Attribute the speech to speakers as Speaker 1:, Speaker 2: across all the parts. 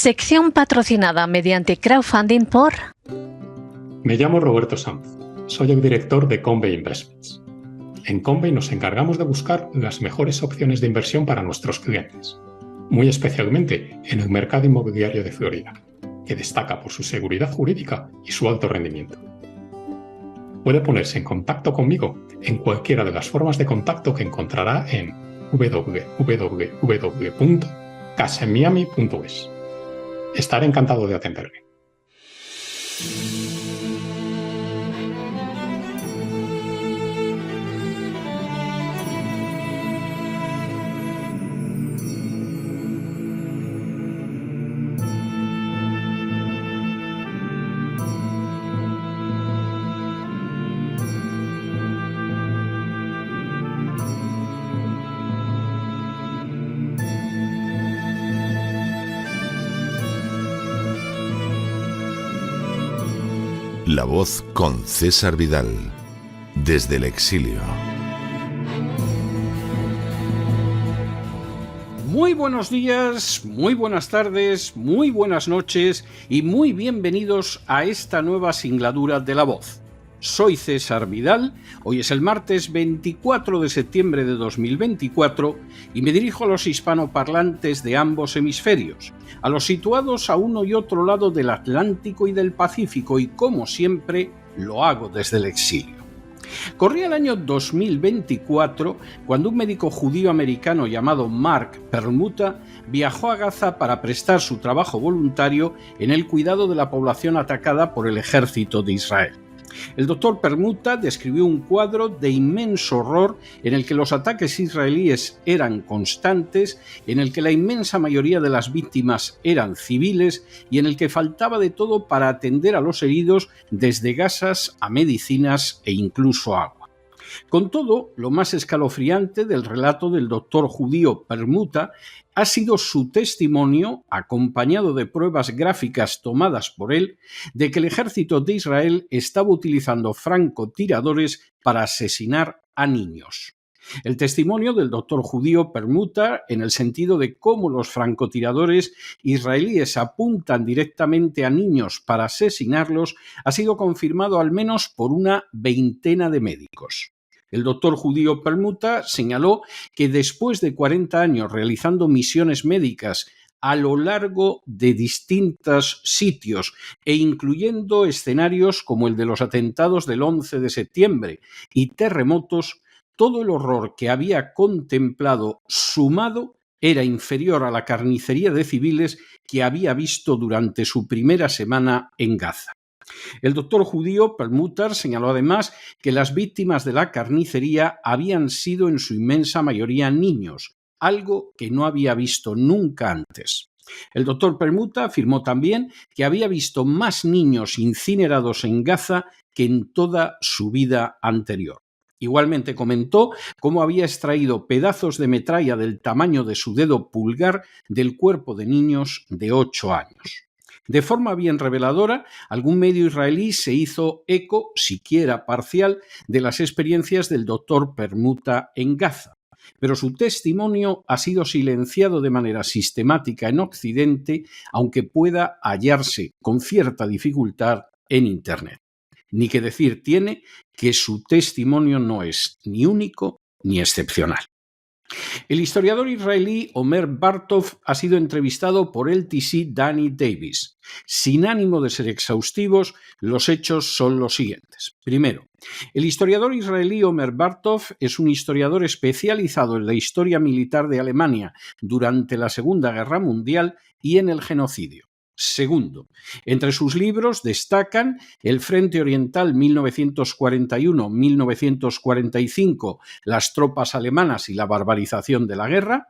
Speaker 1: Sección patrocinada mediante crowdfunding por...
Speaker 2: Me llamo Roberto Sanz. Soy el director de Convey Investments. En Convey nos encargamos de buscar las mejores opciones de inversión para nuestros clientes, muy especialmente en el mercado inmobiliario de Florida, que destaca por su seguridad jurídica y su alto rendimiento. Puede ponerse en contacto conmigo en cualquiera de las formas de contacto que encontrará en www.casaenmiami.es. Estaré encantado de atenderle.
Speaker 3: La Voz con César Vidal, desde el exilio.
Speaker 4: Muy buenos días, muy buenas tardes, muy buenas noches y muy bienvenidos a esta nueva singladura de La Voz. Soy César Vidal, hoy es el martes 24 de septiembre de 2024 y me dirijo a los hispanoparlantes de ambos hemisferios, a los situados a uno y otro lado del Atlántico y del Pacífico, y como siempre lo hago desde el exilio. Corría el año 2024 cuando un médico judío americano llamado Mark Perlmutter viajó a Gaza para prestar su trabajo voluntario en el cuidado de la población atacada por el ejército de Israel. El doctor Perlmutter describió un cuadro de inmenso horror en el que los ataques israelíes eran constantes, en el que la inmensa mayoría de las víctimas eran civiles y en el que faltaba de todo para atender a los heridos, desde gasas a medicinas e incluso agua. Con todo, lo más escalofriante del relato del doctor judío Perlmutter ha sido su testimonio, acompañado de pruebas gráficas tomadas por él, de que el ejército de Israel estaba utilizando francotiradores para asesinar a niños. El testimonio del doctor judío Perlmutter, en el sentido de cómo los francotiradores israelíes apuntan directamente a niños para asesinarlos, ha sido confirmado al menos por una veintena de médicos. El doctor judío Perlmutter señaló que después de 40 años realizando misiones médicas a lo largo de distintos sitios e incluyendo escenarios como el de los atentados del 11 de septiembre y terremotos, todo el horror que había contemplado sumado era inferior a la carnicería de civiles que había visto durante su primera semana en Gaza. El doctor judío Perlmutter señaló además que las víctimas de la carnicería habían sido en su inmensa mayoría niños, algo que no había visto nunca antes. El doctor Perlmutter afirmó también que había visto más niños incinerados en Gaza que en toda su vida anterior. Igualmente comentó cómo había extraído pedazos de metralla del tamaño de su dedo pulgar del cuerpo de niños de 8 años. De forma bien reveladora, algún medio israelí se hizo eco, siquiera parcial, de las experiencias del doctor Perlmutter en Gaza, pero su testimonio ha sido silenciado de manera sistemática en Occidente, aunque pueda hallarse con cierta dificultad en Internet. Ni que decir tiene que su testimonio no es ni único ni excepcional. El historiador israelí Omer Bartov ha sido entrevistado por LTC Danny Davis. Sin ánimo de ser exhaustivos, los hechos son los siguientes. Primero, el historiador israelí Omer Bartov es un historiador especializado en la historia militar de Alemania durante la Segunda Guerra Mundial y en el genocidio. Segundo, entre sus libros destacan El Frente Oriental 1941-1945, las tropas alemanas y la barbarización de la guerra,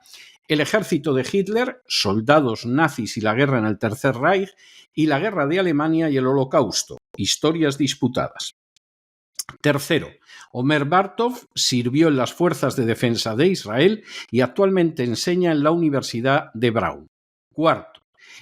Speaker 4: El ejército de Hitler, soldados nazis y la guerra en el Tercer Reich, y la guerra de Alemania y el Holocausto, historias disputadas. Tercero, Omer Bartov sirvió en las Fuerzas de Defensa de Israel y actualmente enseña en la Universidad de Brown. Cuarto,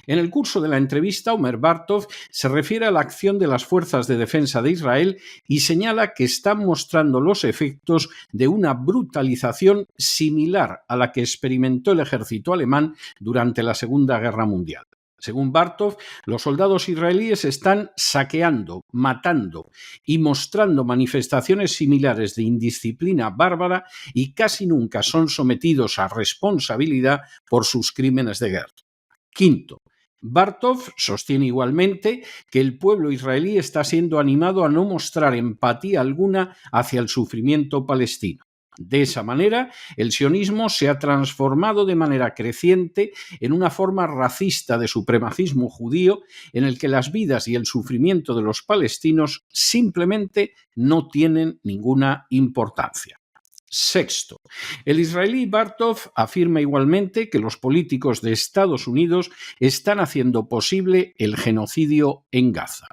Speaker 4: en el curso de la entrevista, Omer Bartov se refiere a la acción de las Fuerzas de Defensa de Israel y señala que están mostrando los efectos de una brutalización similar a la que experimentó el ejército alemán durante la Segunda Guerra Mundial. Según Bartov, los soldados israelíes están saqueando, matando y mostrando manifestaciones similares de indisciplina bárbara y casi nunca son sometidos a responsabilidad por sus crímenes de guerra. Quinto, Bartov sostiene igualmente que el pueblo israelí está siendo animado a no mostrar empatía alguna hacia el sufrimiento palestino. De esa manera, el sionismo se ha transformado de manera creciente en una forma racista de supremacismo judío en el que las vidas y el sufrimiento de los palestinos simplemente no tienen ninguna importancia. Sexto, el israelí Bartov afirma igualmente que los políticos de Estados Unidos están haciendo posible el genocidio en Gaza.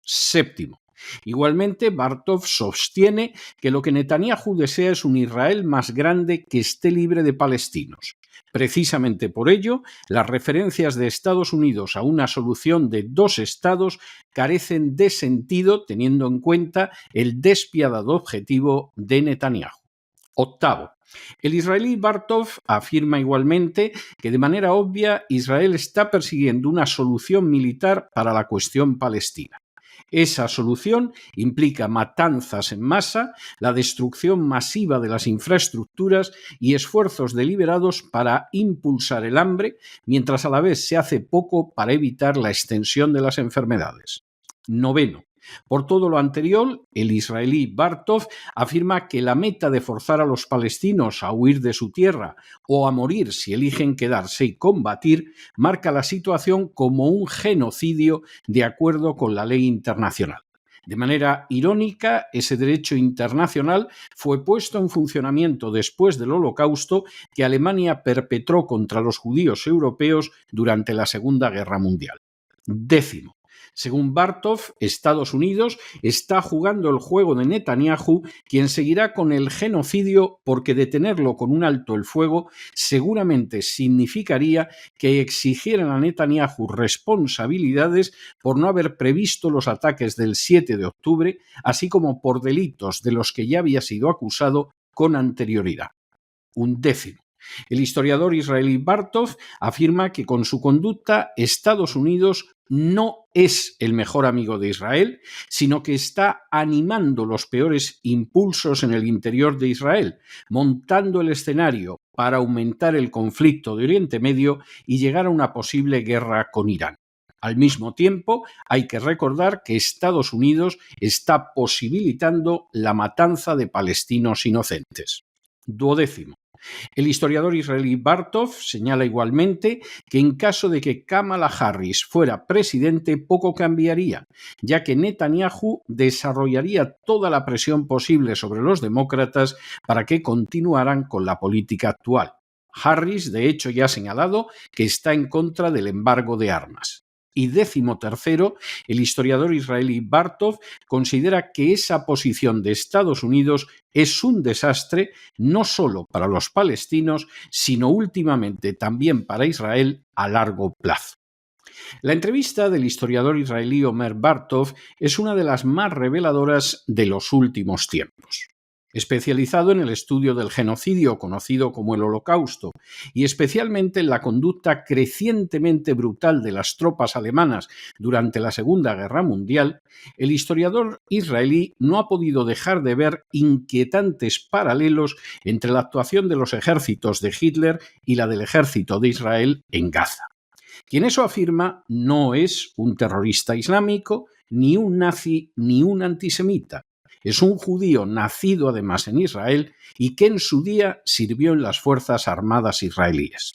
Speaker 4: Séptimo, igualmente, Bartov sostiene que lo que Netanyahu desea es un Israel más grande que esté libre de palestinos. Precisamente por ello, las referencias de Estados Unidos a una solución de dos estados carecen de sentido teniendo en cuenta el despiadado objetivo de Netanyahu. Octavo, el israelí Bartov afirma igualmente que de manera obvia Israel está persiguiendo una solución militar para la cuestión palestina. Esa solución implica matanzas en masa, la destrucción masiva de las infraestructuras y esfuerzos deliberados para impulsar el hambre, mientras a la vez se hace poco para evitar la extensión de las enfermedades. Noveno. Por todo lo anterior, el israelí Bartov afirma que la meta de forzar a los palestinos a huir de su tierra o a morir si eligen quedarse y combatir marca la situación como un genocidio de acuerdo con la ley internacional. De manera irónica, ese derecho internacional fue puesto en funcionamiento después del Holocausto que Alemania perpetró contra los judíos europeos durante la Segunda Guerra Mundial. Décimo. Según Bartov, Estados Unidos está jugando el juego de Netanyahu, quien seguirá con el genocidio porque detenerlo con un alto el fuego seguramente significaría que exigieran a Netanyahu responsabilidades por no haber previsto los ataques del 7 de octubre, así como por delitos de los que ya había sido acusado con anterioridad. Undécimo. El historiador israelí Bartov afirma que con su conducta Estados Unidos no es el mejor amigo de Israel, sino que está animando los peores impulsos en el interior de Israel, montando el escenario para aumentar el conflicto de Oriente Medio y llegar a una posible guerra con Irán. Al mismo tiempo, hay que recordar que Estados Unidos está posibilitando la matanza de palestinos inocentes. Duodécimo. El historiador israelí Bartov señala igualmente que en caso de que Kamala Harris fuera presidente poco cambiaría, ya que Netanyahu desarrollaría toda la presión posible sobre los demócratas para que continuaran con la política actual. Harris, de hecho, ya ha señalado que está en contra del embargo de armas. Y décimo tercero, el historiador israelí Bartov considera que esa posición de Estados Unidos es un desastre no solo para los palestinos, sino últimamente también para Israel a largo plazo. La entrevista del historiador israelí Omer Bartov es una de las más reveladoras de los últimos tiempos. Especializado en el estudio del genocidio conocido como el Holocausto y especialmente en la conducta crecientemente brutal de las tropas alemanas durante la Segunda Guerra Mundial, el historiador israelí no ha podido dejar de ver inquietantes paralelos entre la actuación de los ejércitos de Hitler y la del ejército de Israel en Gaza. Quien eso afirma no es un terrorista islámico, ni un nazi, ni un antisemita. Es un judío nacido además en Israel y que en su día sirvió en las Fuerzas Armadas israelíes.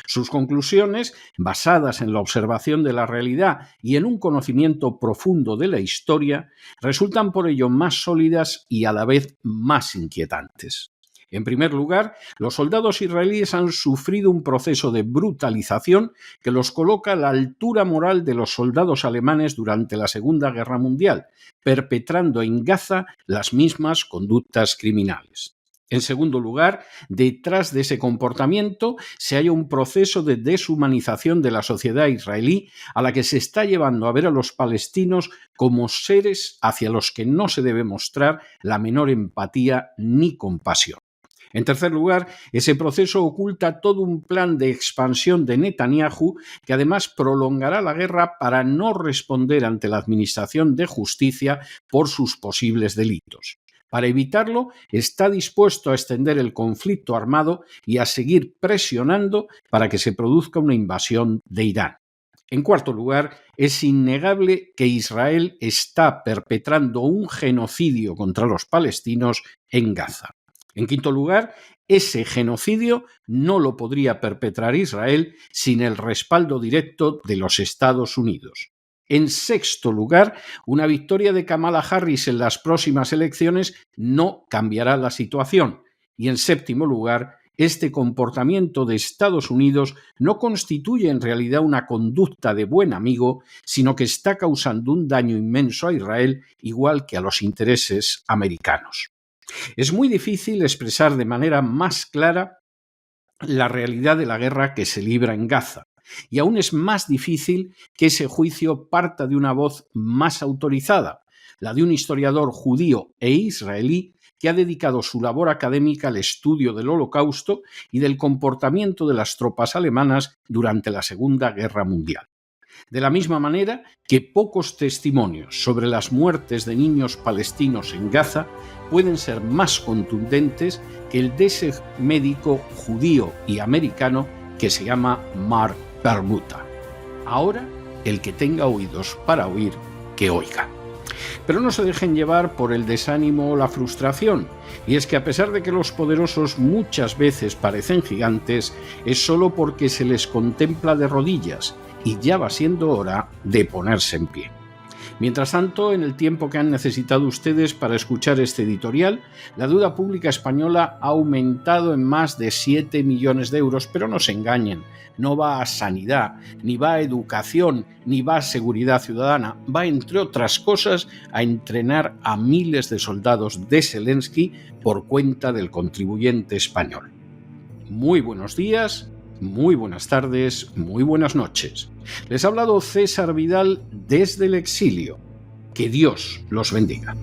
Speaker 4: Sus conclusiones, basadas en la observación de la realidad y en un conocimiento profundo de la historia, resultan por ello más sólidas y a la vez más inquietantes. En primer lugar, los soldados israelíes han sufrido un proceso de brutalización que los coloca a la altura moral de los soldados alemanes durante la Segunda Guerra Mundial, perpetrando en Gaza las mismas conductas criminales. En segundo lugar, detrás de ese comportamiento se halla un proceso de deshumanización de la sociedad israelí a la que se está llevando a ver a los palestinos como seres hacia los que no se debe mostrar la menor empatía ni compasión. En tercer lugar, ese proceso oculta todo un plan de expansión de Netanyahu que además prolongará la guerra para no responder ante la Administración de Justicia por sus posibles delitos. Para evitarlo, está dispuesto a extender el conflicto armado y a seguir presionando para que se produzca una invasión de Irán. En cuarto lugar, es innegable que Israel está perpetrando un genocidio contra los palestinos en Gaza. En quinto lugar, ese genocidio no lo podría perpetrar Israel sin el respaldo directo de los Estados Unidos. En sexto lugar, una victoria de Kamala Harris en las próximas elecciones no cambiará la situación. Y en séptimo lugar, este comportamiento de Estados Unidos no constituye en realidad una conducta de buen amigo, sino que está causando un daño inmenso a Israel, igual que a los intereses americanos. Es muy difícil expresar de manera más clara la realidad de la guerra que se libra en Gaza, y aún es más difícil que ese juicio parta de una voz más autorizada, la de un historiador judío e israelí que ha dedicado su labor académica al estudio del Holocausto y del comportamiento de las tropas alemanas durante la Segunda Guerra Mundial. De la misma manera que pocos testimonios sobre las muertes de niños palestinos en Gaza pueden ser más contundentes que el de ese médico judío y americano que se llama Mark Permuta. Ahora, el que tenga oídos para oír, que oiga. Pero no se dejen llevar por el desánimo o la frustración, y es que a pesar de que los poderosos muchas veces parecen gigantes, es solo porque se les contempla de rodillas, y ya va siendo hora de ponerse en pie. Mientras tanto, en el tiempo que han necesitado ustedes para escuchar este editorial, la deuda pública española ha aumentado en más de 7 millones de euros, pero no se engañen, no va a sanidad, ni va a educación, ni va a seguridad ciudadana, va, entre otras cosas, a entrenar a miles de soldados de Zelensky por cuenta del contribuyente español. Muy buenos días. Muy buenas tardes, muy buenas noches. Les ha hablado César Vidal desde el exilio. Que Dios los bendiga.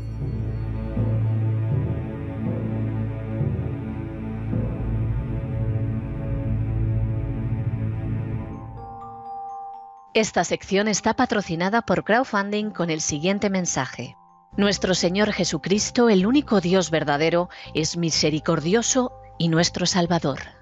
Speaker 1: Esta sección está patrocinada por Crowdfunding con el siguiente mensaje. Nuestro Señor Jesucristo, el único Dios verdadero, es misericordioso y nuestro Salvador.